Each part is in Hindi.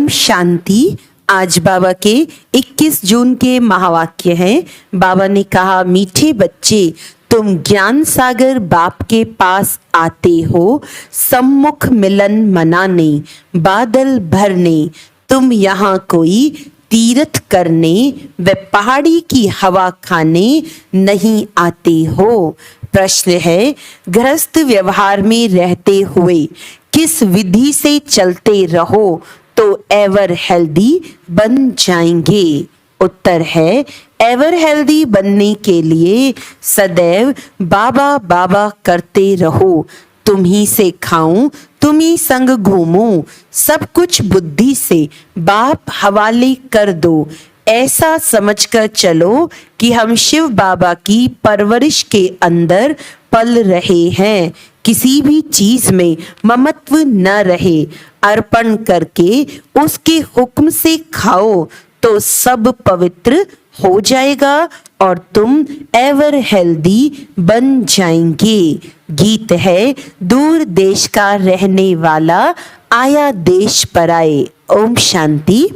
ओम शांति। आज बाबा के 21 जून के महावाक्य हैं। बाबा ने कहा, मीठे बच्चे, तुम ज्ञान सागर बाप के पास आते हो, सम्मुख मिलन मनाने, बादल भरने। तुम यहाँ कोई तीर्थ करने व पहाड़ी की हवा खाने नहीं आते हो। प्रश्न है, गृहस्थ व्यवहार में रहते हुए किस विधि से चलते रहो तो एवर हेल्दी बन जाएंगे। उत्तर है, एवर हेल्दी बनने के लिए सदैव बाबा बाबा करते रहो। तुम ही से खाऊं, तुम ही संग घूमूं, सब कुछ बुद्धि से बाप हवाले कर दो। ऐसा समझकर चलो कि हम शिव बाबा की परवरिश के अंदर पल रहे हैं। किसी भी चीज में ममत्व न रहे। अर्पण करके उसके हुक्म से खाओ तो सब पवित्र हो जाएगा और तुम एवर हेल्दी बन जाएंगे। गीत है, दूर देश का रहने वाला आया देश पर आए। ओम शांति।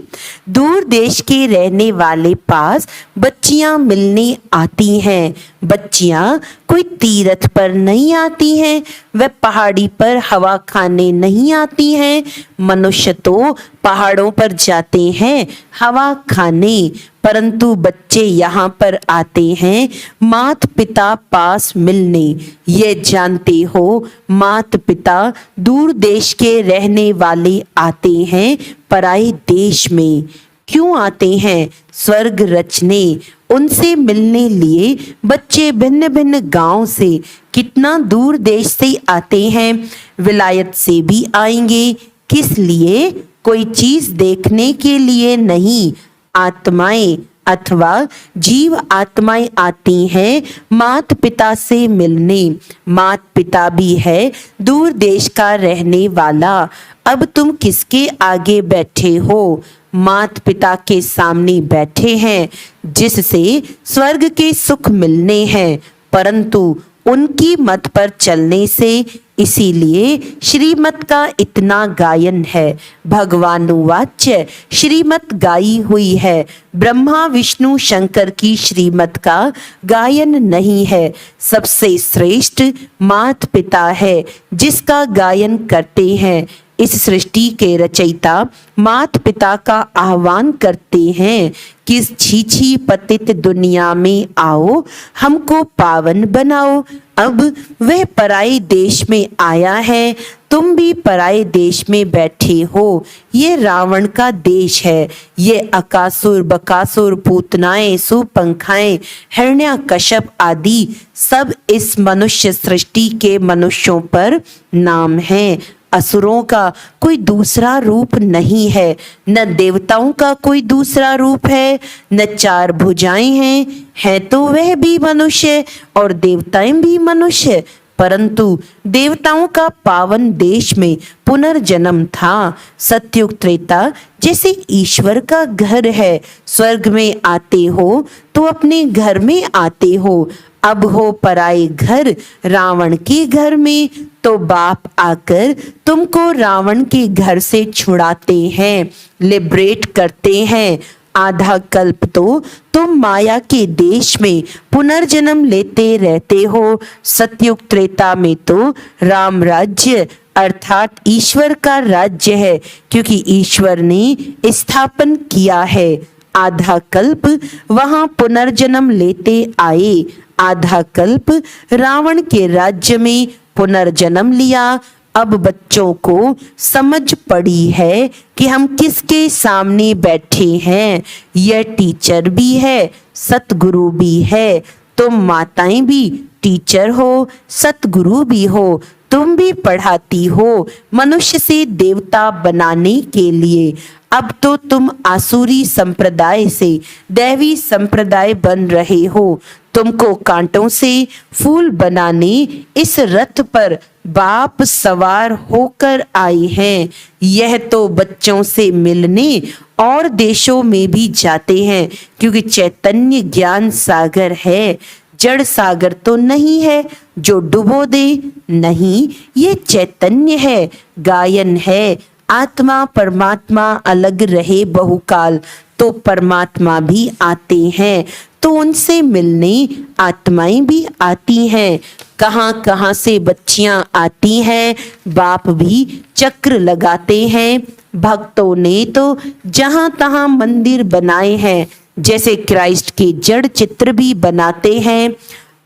दूर देश के रहने वाले पास बच्चियां मिलने आती हैं। बच्चियां कोई तीर्थ पर नहीं आती हैं, वह पहाड़ी पर हवा खाने नहीं आती हैं। मनुष्य तो पहाड़ों पर जाते हैं हवा खाने, परंतु बच्चे यहाँ पर आते हैं मात पिता पास मिलने। ये जानते हो, मात पिता दूर देश के रहने वाले आते हैं पराए देश में। क्यों आते हैं? स्वर्ग रचने। उनसे मिलने लिए बच्चे भिन्न भिन्न गांव से, कितना दूर देश से आते हैं। विलायत से भी आएंगे। किस लिए? कोई चीज देखने के लिए नहीं। आत्माएं अथवा जीव आत्माएं आती हैं मात पिता से मिलने। मात पिता भी है दूर देश का रहने वाला। अब तुम किसके आगे बैठे हो? मात पिता के सामने बैठे हैं, जिससे स्वर्ग के सुख मिलने हैं, परंतु उनकी मत पर चलने से। इसीलिए श्रीमत का इतना गायन है। भगवानुवाच्य श्रीमत गाई हुई है। ब्रह्मा विष्णु शंकर की श्रीमत का गायन नहीं है। सबसे श्रेष्ठ मात पिता है जिसका गायन करते हैं। इस सृष्टि के रचयिता मात पिता का आह्वान करते हैं कि इस छीछी पतित दुनिया में आओ, हमको पावन बनाओ। अब वह पराए देश में आया है, तुम भी पराए देश में बैठे हो। ये रावण का देश है। ये अकासुर बकासुर पूतनाएं सुपंखाएं हिरण्यकश्यप आदि सब इस मनुष्य सृष्टि के मनुष्यों पर नाम है। असुरों का कोई दूसरा रूप नहीं है, न देवताओं का कोई दूसरा रूप है, न चार भुजाएं हैं तो वह भी मनुष्य और देवताएं भी मनुष्य। परंतु देवताओं का पावन देश में पुनर्जन्म था। सत्युग त्रेता जैसे ईश्वर का घर है। स्वर्ग में आते हो तो अपने घर में आते हो। अब हो पराए घर रावण के घर में, तो बाप आकर तुमको रावण के घर से छुड़ाते हैं, लिबरेट करते हैं। आधा कल्प तो तुम माया के देश में पुनर्जन्म लेते रहते हो। सतयुग त्रेता में तो राम राज्य अर्थात ईश्वर का राज्य है, क्योंकि ईश्वर ने स्थापन किया है। आधा कल्प वहां पुनर्जन्म लेते आए। आधा कल्प रावण के राज्य में पुनर्जन्म लिया। अब बच्चों को समझ पड़ी है कि हम किसके सामने बैठे हैं। यह टीचर भी है, सतगुरु भी है। तुम माताएं भी टीचर हो, सतगुरु भी हो। तुम भी पढ़ाती हो मनुष्य से देवता बनाने के लिए। अब तो तुम आसुरी संप्रदाय से दैवी संप्रदाय बन रहे हो। तुमको कांटों से फूल बनाने इस रथ पर बाप सवार होकर आए हैं। यह तो बच्चों से मिलने और देशों में भी जाते हैं, क्योंकि चैतन्य ज्ञान सागर है। जड़ सागर तो नहीं है जो डुबो दे, नहीं, ये चैतन्य है, गायन है। आत्मा परमात्मा अलग रहे बहुकाल तो परमात्मा भी आते हैं, तो उनसे मिलने आत्माएं भी आती हैं। कहाँ कहाँ से बच्चियां आती हैं, बाप भी चक्र लगाते हैं। भक्तों ने तो जहाँ तहाँ मंदिर बनाए हैं, जैसे क्राइस्ट के जड़ चित्र भी बनाते हैं।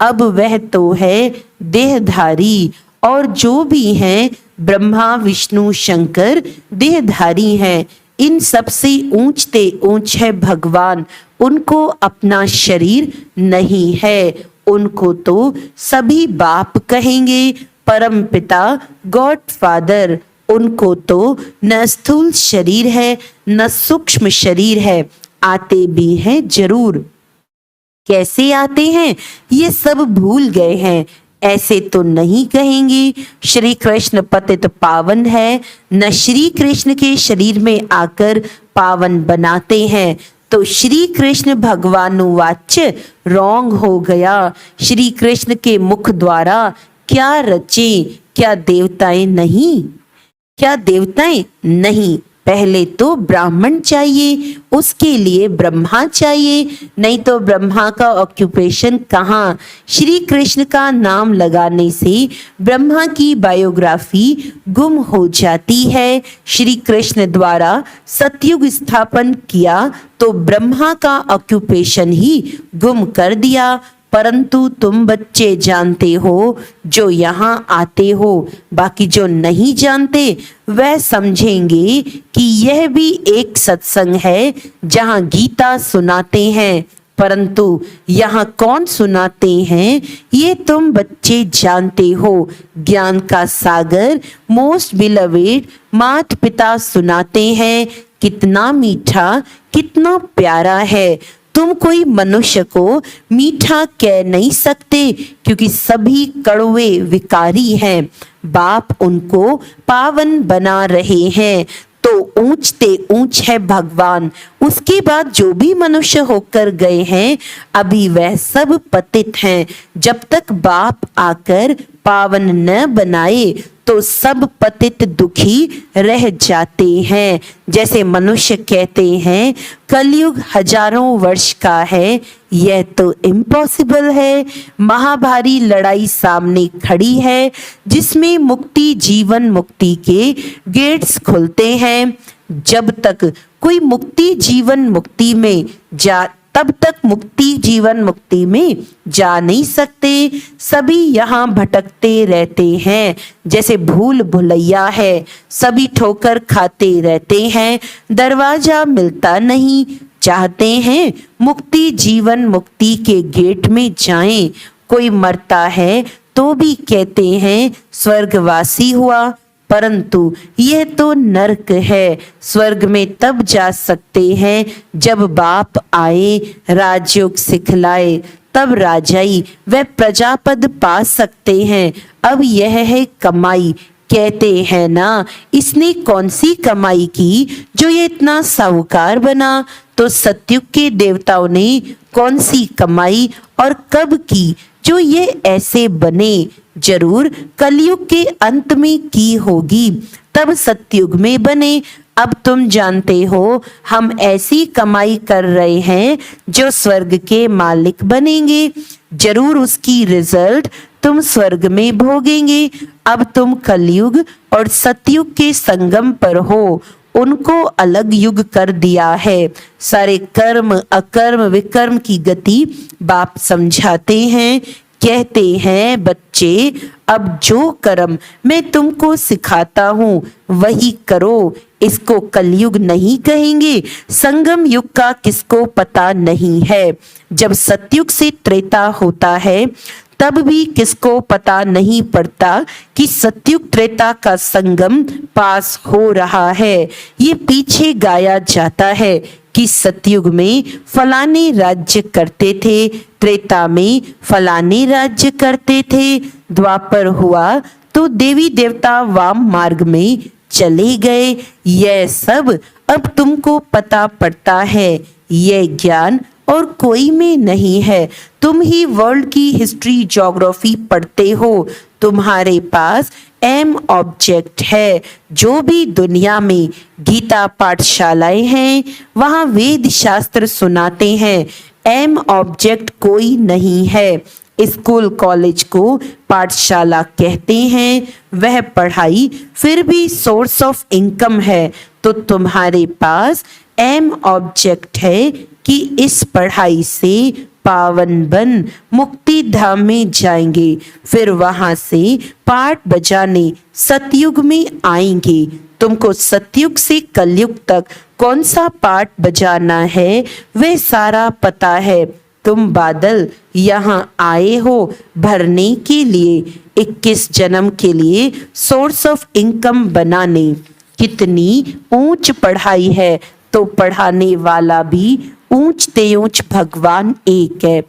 अब वह तो है देहधारी, और जो भी हैं ब्रह्मा विष्णु शंकर देहधारी हैं। इन सबसे ऊंचते ऊंच है भगवान, उनको अपना शरीर नहीं है। उनको तो सभी बाप कहेंगे, परम पिता गॉड फादर। उनको तो न स्थूल शरीर है न सूक्ष्म शरीर है, आते भी हैं जरूर। कैसे आते हैं ये सब भूल गए हैं, ऐसे तो नहीं कहेंगे श्री कृष्ण पतित पावन है, न श्री कृष्ण के शरीर में आकर पावन बनाते हैं। तो श्री कृष्ण भगवानुवाच्य रॉन्ग हो गया। श्री कृष्ण के मुख द्वारा क्या रचे, क्या देवताएं नहीं, क्या देवताएं नहीं। पहले तो ब्राह्मण चाहिए, उसके लिए ब्रह्मा चाहिए, नहीं तो ब्रह्मा का ऑक्यूपेशन कहाँ। श्री कृष्ण का नाम लगाने से ब्रह्मा की बायोग्राफी गुम हो जाती है। श्री कृष्ण द्वारा सतयुग स्थापन किया तो ब्रह्मा का ऑक्यूपेशन ही गुम कर दिया। परंतु तुम बच्चे जानते हो जो यहाँ आते हो, बाकी जो नहीं जानते वह समझेंगे कि यह भी एक सत्संग है जहाँ गीता सुनाते हैं। परंतु यहाँ कौन सुनाते हैं ये तुम बच्चे जानते हो। ज्ञान का सागर मोस्ट बिलवेड माता पिता सुनाते हैं। कितना मीठा कितना प्यारा है। तुम कोई मनुष्य को मीठा कह नहीं सकते, क्योंकि सभी कड़वे विकारी हैं। बाप उनको पावन बना रहे हैं, तो ऊंचते ऊंच है भगवान। उसके बाद जो भी मनुष्य होकर गए हैं अभी वह सब पतित हैं। जब तक बाप आकर पावन न बनाए तो सब पतित दुखी रह जाते हैं। जैसे मनुष्य कहते हैं कलयुग हजारों वर्ष का है, यह तो इम्पॉसिबल है। महाभारी लड़ाई सामने खड़ी है जिसमें मुक्ति जीवन मुक्ति के गेट्स खुलते हैं। जब तक कोई मुक्ति जीवन मुक्ति में जा तब तक मुक्ति जीवन मुक्ति में जा नहीं सकते। सभी यहाँ भटकते रहते हैं, जैसे भूल भुलैया है। सभी ठोकर खाते रहते हैं, दरवाजा मिलता नहीं। चाहते हैं मुक्ति जीवन मुक्ति के गेट में जाएं। कोई मरता है तो भी कहते हैं स्वर्गवासी हुआ, परंतु यह तो नरक है। स्वर्ग में तब जा सकते हैं जब बाप आए राजयोग सिखलाए, तब राजाई व प्रजापद पा सकते हैं। अब यह है कमाई। कहते हैं ना इसने कौन सी कमाई की जो ये इतना साहूकार बना। तो सतयुग के देवताओं ने कौन सी कमाई और कब की जो ये ऐसे बने। जरूर कलयुग के अंत में की होगी, तब सतयुग में बने। अब तुम जानते हो हम ऐसी कमाई कर रहे हैं जो स्वर्ग के मालिक बनेंगे। जरूर उसकी रिजल्ट तुम स्वर्ग में भोगेंगे। अब तुम कलयुग और सतयुग के संगम पर हो, उनको अलग युग कर दिया है। सारे कर्म अकर्म विकर्म की गति बाप समझाते हैं। कहते हैं बच्चे अब जो कर्म मैं तुमको सिखाता हूँ वही करो। इसको कलयुग नहीं कहेंगे, संगम युग का किसको पता नहीं है। जब सतयुग से त्रेता होता है तब भी किसको पता नहीं पड़ता कि सतयुग त्रेता का संगम पास हो रहा है। ये पीछे गाया जाता है कि सतयुग में फलाने राज्य करते थे, त्रेता में फलाने राज्य करते थे, द्वापर हुआ तो देवी देवता वाम मार्ग में चले गए। यह सब अब तुमको पता पड़ता है। यह ज्ञान और कोई में नहीं है। तुम ही वर्ल्ड की हिस्ट्री ज्योग्राफी पढ़ते हो, तुम्हारे पास एम ऑब्जेक्ट है। जो भी दुनिया में गीता पाठशालाएं हैं वहाँ वेद शास्त्र सुनाते हैं, एम ऑब्जेक्ट कोई नहीं है। स्कूल कॉलेज को पाठशाला कहते हैं, वह पढ़ाई फिर भी सोर्स ऑफ इनकम है। तो तुम्हारे पास एम ऑब्जेक्ट है कि इस पढ़ाई से पावन बन मुक्ति धाम में जाएंगे, फिर वहां से पाठ बजाने सतयुग में आएंगे। तुमको सतयुग से कलयुग तक कौन सा पाठ बजाना है वह सारा पता है। तुम बादल यहाँ आए हो भरने के लिए, 21 जन्म के लिए सोर्स ऑफ इनकम बनाने। कितनी ऊंच पढ़ाई है, तो पढ़ाने वाला भी ऊंच ते ऊंच भगवान एक है,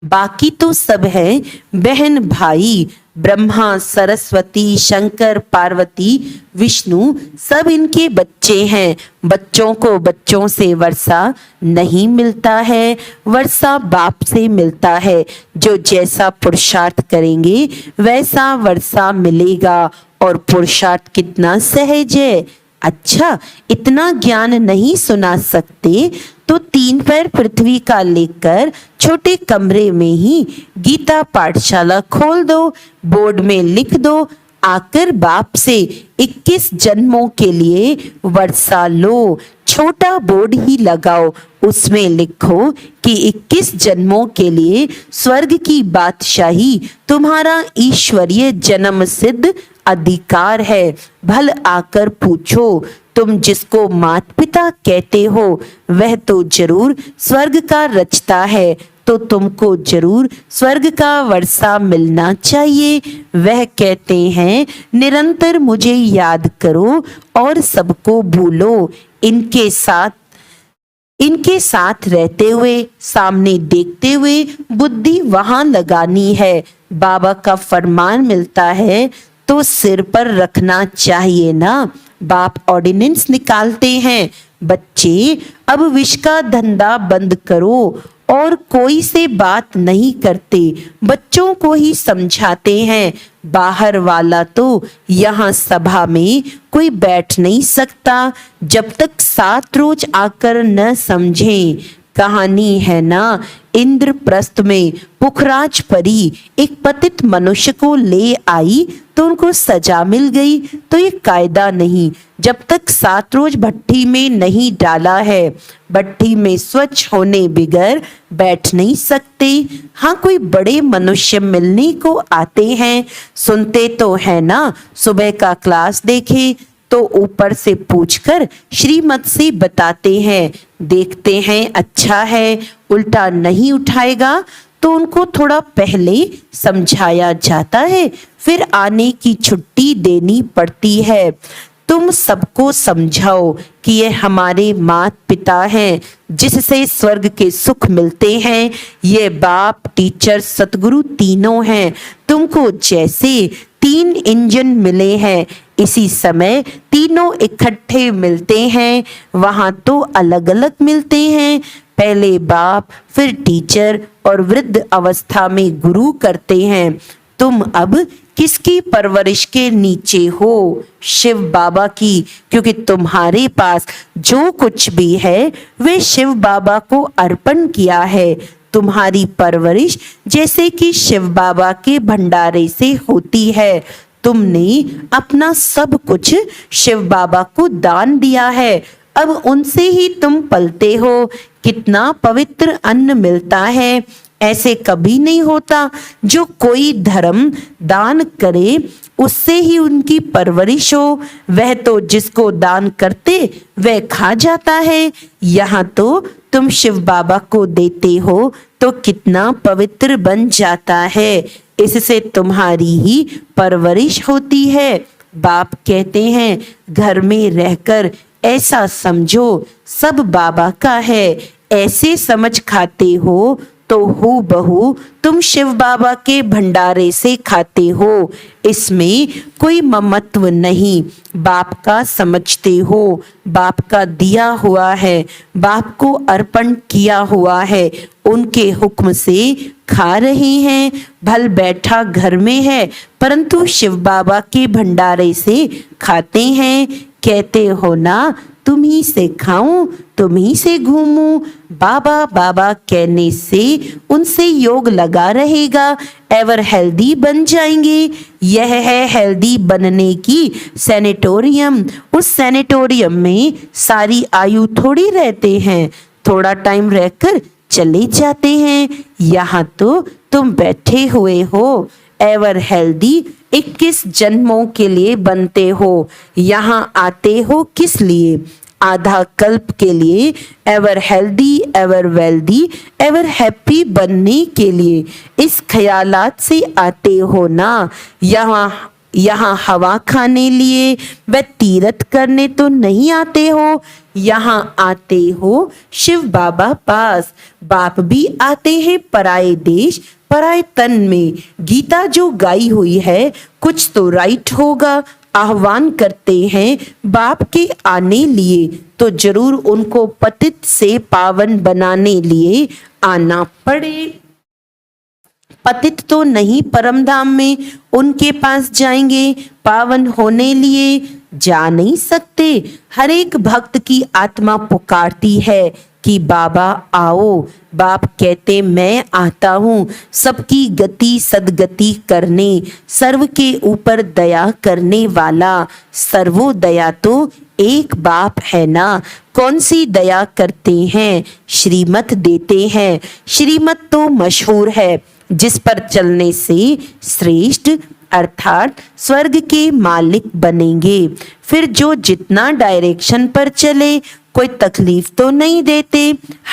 बाकी तो सब है बहन भाई। ब्रह्मा सरस्वती शंकर पार्वती विष्णु सब इनके बच्चे हैं। बच्चों को बच्चों से वर्षा नहीं मिलता है, वर्षा बाप से मिलता है। जो जैसा पुरुषार्थ करेंगे वैसा वर्षा मिलेगा। और पुरुषार्थ कितना सहज है। अच्छा, इतना ज्ञान नहीं सुना सकते तो 3 पैर पृथ्वी का लेकर छोटे कमरे में ही गीता पाठशाला खोल दो, बोर्ड में लिख दो, आकर बाप से 21 जन्मों के लिए वर्षा लो। छोटा बोर्ड ही लगाओ, उसमें लिखो कि 21 जन्मों के लिए स्वर्ग की बादशाही तुम्हारा ईश्वरीय जन्म सिद्ध अधिकार है। भल आकर पूछो, तुम जिसको माता पिता कहते हो वह तो जरूर स्वर्ग का रचता है, तो तुमको जरूर स्वर्ग का वर्षा मिलना चाहिए। वह कहते हैं निरंतर मुझे याद करो और सबको भूलो। इनके साथ रहते हुए, सामने देखते हुए बुद्धि वहां लगानी है। बाबा का फरमान मिलता है तो सिर पर रखना चाहिए ना। बाप ऑर्डिनेंस निकालते हैं, बच्चे अब विष का धंधा बंद करो, और कोई से बात नहीं करते, बच्चों को ही समझाते हैं। बाहर वाला तो यहाँ सभा में कोई बैठ नहीं सकता जब तक 7 रोज आकर न समझें। कहानी है ना, इंद्रप्रस्थ में पुखराज परी एक पतित मनुष्य को ले आई तो उनको सजा मिल गई। तो ये कायदा नहीं, जब तक 7 रोज भट्टी में नहीं डाला है, भट्टी में स्वच्छ होने बिगर बैठ नहीं सकते। हाँ, कोई बड़े मनुष्य मिलने को आते हैं, सुनते तो है ना। सुबह का क्लास देखे तो ऊपर से पूछकर श्रीमत से बताते हैं, देखते हैं अच्छा है, उल्टा नहीं उठाएगा तो उनको थोड़ा पहले समझाया जाता है, फिर आने की छुट्टी देनी पड़ती है। तुम सबको समझाओ कि ये हमारे माता पिता हैं जिससे स्वर्ग के सुख मिलते हैं। ये बाप टीचर सतगुरु तीनों हैं। तुमको जैसे 3 इंजन मिले हैं, इसी समय तीनों इकट्ठे मिलते हैं। वहां तो अलग अलग मिलते हैं, पहले बाप फिर टीचर और वृद्ध अवस्था में गुरु करते हैं। तुम अब किसकी परवरिश के नीचे हो? शिव बाबा की, क्योंकि तुम्हारे पास जो कुछ भी है वे शिव बाबा को अर्पण किया है। तुम्हारी परवरिश जैसे कि शिव बाबा के भंडारे से होती है। तुमने अपना सब कुछ शिव बाबा को दान दिया है, अब उनसे ही तुम पलते हो। कितना पवित्र अन्न मिलता है, ऐसे कभी नहीं होता। जो कोई धर्म दान करे उससे ही उनकी परवरिश हो, वह तो जिसको दान करते वह खा जाता है। यहाँ तो तुम शिव बाबा को देते हो तो कितना पवित्र बन जाता है, इससे तुम्हारी ही परवरिश होती है। बाप कहते हैं घर में रहकर ऐसा समझो सब बाबा का है, ऐसे समझ खाते हो तो हूबहू तुम शिव बाबा के भंडारे से खाते हो। इसमें कोई ममत्व नहीं, बाप का समझते हो, बाप का दिया हुआ है, बाप को अर्पण किया हुआ है। उनके हुक्म से खा रहे हैं, भल बैठा घर में है, परंतु शिव बाबा के भंडारे से खाते हैं। कहते हो ना तुम ही से खाऊं, तुम ही से घूमूं। बाबा बाबा कहने से उनसे योग लगा रहेगा, एवर हेल्दी बन जाएंगे। यह है हेल्दी बनने की सैनिटोरियम। उस सैनिटोरियम में सारी आयु थोड़ी रहते हैं, थोड़ा टाइम रहकर चले जाते हैं। यहाँ तो तुम बैठे हुए हो, एवर हेल्दी 21 जन्मों के लिए बनते हो। यहाँ आते हो किस लिए? आधा कल्प के लिए, ever healthy, ever wealthy, ever happy बनने के लिए। इस ख्यालात से आते हो ना। यहाँ हवा खाने लिए व तीरथ करने तो नहीं आते हो, यहाँ आते हो शिव बाबा पास। बाप भी आते हैं पराए देश पराए तन में। गीता जो गाई हुई है कुछ तो राइट होगा। आह्वान करते हैं बाप के आने लिए, तो जरूर उनको पतित से पावन बनाने लिए आना पड़े। पतित तो नहीं परम धाम में उनके पास जाएंगे, पावन होने लिए जा नहीं सकते। हर एक भक्त की आत्मा पुकारती है कि बाबा आओ। बाप कहते मैं आता हूँ सबकी गति सदगति करने, सर्व के ऊपर दया करने वाला। सर्वोदया तो एक बाप है ना। कौन सी दया करते हैं? श्रीमत देते हैं। श्रीमत तो मशहूर है, जिस पर चलने से श्रेष्ठ अर्थात स्वर्ग के मालिक बनेंगे। फिर जो जितना डायरेक्शन पर चले कोई तकलीफ तो नहीं देते।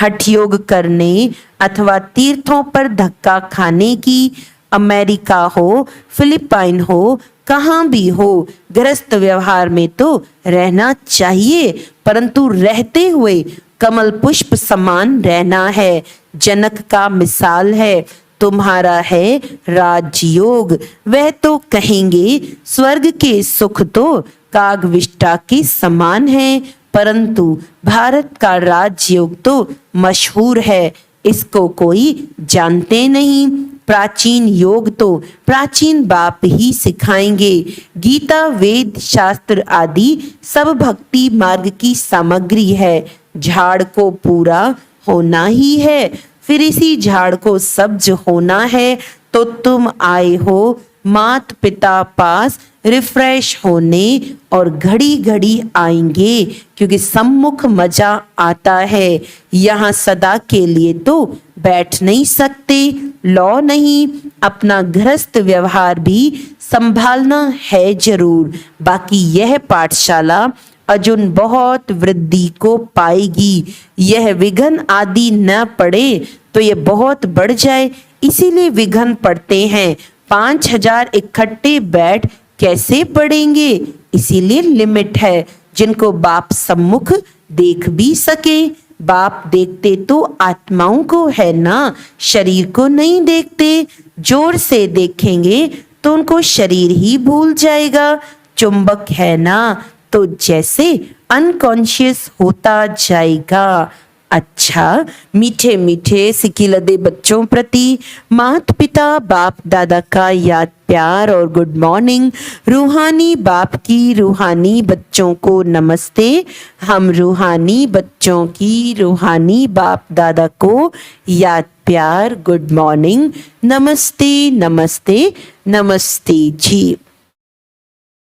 हठ योग करने अथवा तीर्थों पर धक्का खाने की, अमेरिका हो फिलिपाइन हो कहाँ भी हो, गृहस्थ व्यवहार में तो रहना चाहिए, परंतु रहते हुए कमल पुष्प समान रहना है। जनक का मिसाल है, तुम्हारा है राजयोग। वह तो कहेंगे स्वर्ग के सुख तो कागविष्टा के समान है, परंतु भारत का राजयोग तो मशहूर है, इसको कोई जानते नहीं। प्राचीन योग तो प्राचीन बाप ही सिखाएंगे। गीता वेद शास्त्र आदि सब भक्ति मार्ग की सामग्री है। झाड़ को पूरा होना ही है, फिर इसी झाड़ को सब्ज होना है। तो तुम आए हो मात पिता पास रिफ्रेश होने, और घड़ी घड़ी आएंगे क्योंकि सम्मुख मजा आता है। यहाँ सदा के लिए तो बैठ नहीं सकते, लौ नहीं। अपना गृहस्थ व्यवहार भी संभालना है जरूर। बाकी यह पाठशाला अजुन बहुत वृद्धि को पाएगी। यह विघ्न आदि न पड़े तो यह बहुत बढ़ जाए, इसीलिए विघ्न पड़ते हैं। 5000 इकट्ठे बैठ कैसे पढ़ेंगे? इसीलिए लिमिट है, जिनको बाप सम्मुख देख भी सके। बाप देखते तो आत्माओं को है ना, शरीर को नहीं देखते। जोर से देखेंगे तो उनको शरीर ही भूल जाएगा। चुंबक है ना, तो जैसे अनकॉन्शियस होता जाएगा। अच्छा, मीठे मीठे सिकिलदे बच्चों प्रति माता पिता बाप दादा का याद प्यार और गुड मॉर्निंग। रूहानी बाप की रूहानी बच्चों को नमस्ते। हम रूहानी बच्चों की रूहानी बाप दादा को याद प्यार गुड मॉर्निंग। नमस्ते नमस्ते नमस्ते जी।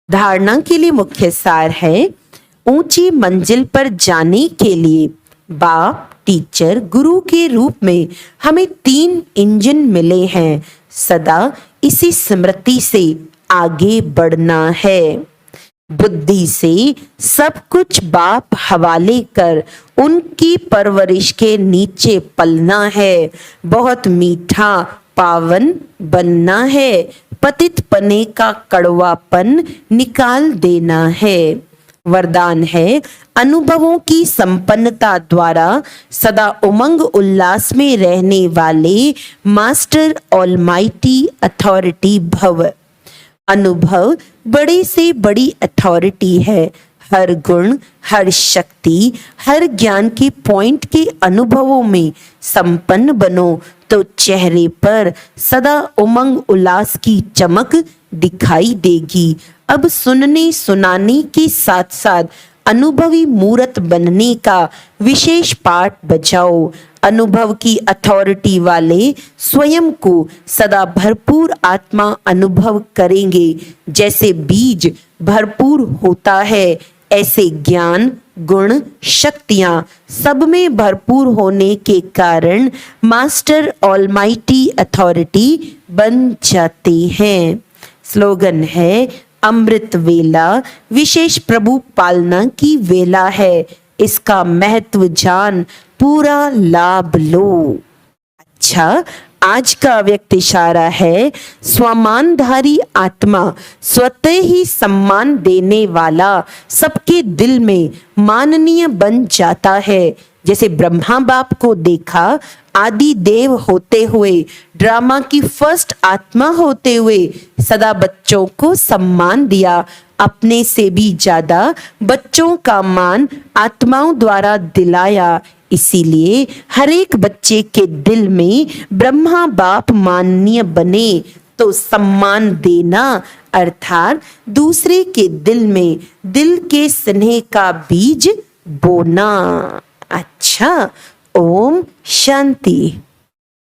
धारणा के लिए मुख्य सार है, ऊंची मंजिल पर जाने के लिए बाप टीचर गुरु के रूप में हमें 3 इंजन मिले हैं। सदा इसी स्मृति से आगे बढ़ना है। बुद्धि से सब कुछ बाप हवाले कर उनकी परवरिश के नीचे पलना है। बहुत मीठा पावन बनना है। पतित पने का कड़वापन निकाल देना है। वरदान है, अनुभवों की संपन्नता द्वारा सदा उमंग उल्लास में रहने वाले मास्टर ऑलमाइटी अथॉरिटी भव। अनुभव बड़े से बड़ी अथॉरिटी है। हर गुण, हर शक्ति, हर ज्ञान के पॉइंट के अनुभवों में संपन्न बनो, तो चेहरे पर सदा उमंग उल्लास की चमक दिखाई देगी। अब सुनने सुनाने के साथ साथ अनुभवी मूर्त बनने का विशेष पाठ बजाओ। अनुभव की अथॉरिटी वाले स्वयं को सदा भरपूर आत्मा अनुभव करेंगे। जैसे बीज भरपूर होता है, ऐसे ज्ञान गुण शक्तियां सब में भरपूर होने के कारण मास्टर ऑलमाइटी अथॉरिटी बन जाते हैं। स्लोगन है, अमृत वेला विशेष प्रभु पालना की वेला है, इसका महत्व जान पूरा लाभ लो। अच्छा, आज का अव्यक्त इशारा है, स्वमानधारी आत्मा स्वतः ही सम्मान देने वाला सबके दिल में माननीय बन जाता है। जैसे ब्रह्मा बाप को देखा आदि देव होते हुए, ड्रामा की फर्स्ट आत्मा होते हुए सदा बच्चों को सम्मान दिया। अपने से भी ज्यादा बच्चों का मान आत्माओं द्वारा दिलाया। इसीलिए हर एक बच्चे के दिल में ब्रह्मा बाप माननीय बने तो सम्मान देना अर्थात दूसरे के दिल में दिल के स्नेह का बीज बोना। अच्छा, ओम शांति।